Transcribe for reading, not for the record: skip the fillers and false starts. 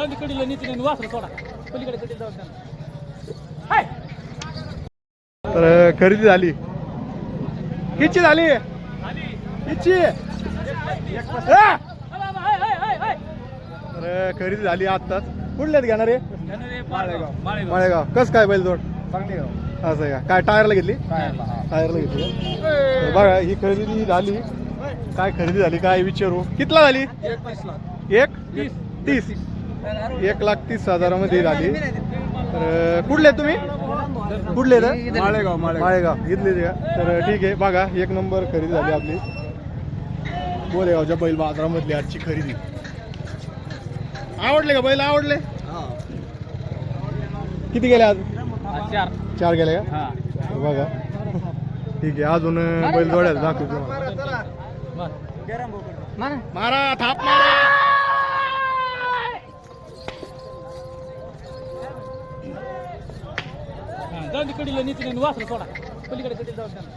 जाऊन कडीला नीतीने वासरू सोडा पलीकडे कडीला जाऊन त्यांना. तर खरेदी झाली किती झाली किती तर खरेदी झाली आत्ताच. कुठल्यात घेणार आहे माळेगाव. कस काय बैल जोड असं आहे का? काय टायरला घेतली टायरला घेतली का? तर बघा ही खरेदी झाली. काय खरेदी झाली काय विचारू. कितला झाली 1,30,000 1,30,000 झाली. तर कुठले तुम्ही कुठले माळेगाव घेतले का? तर ठीक आहे बघा एक नंबर खरेदी झाली आपली बोलेगावच्या बैल बाजारामधली आजची खरेदी. आवडले का बैल आवडले किती गेले आज 4 गेले का? बघा ठीक आहे अजून बैल जोड्याला दाखवतो मारा थाप मारा. जाऊन कडीला नीतीने वासरू सोडा पलीकडे कडीला जाऊन त्यांना.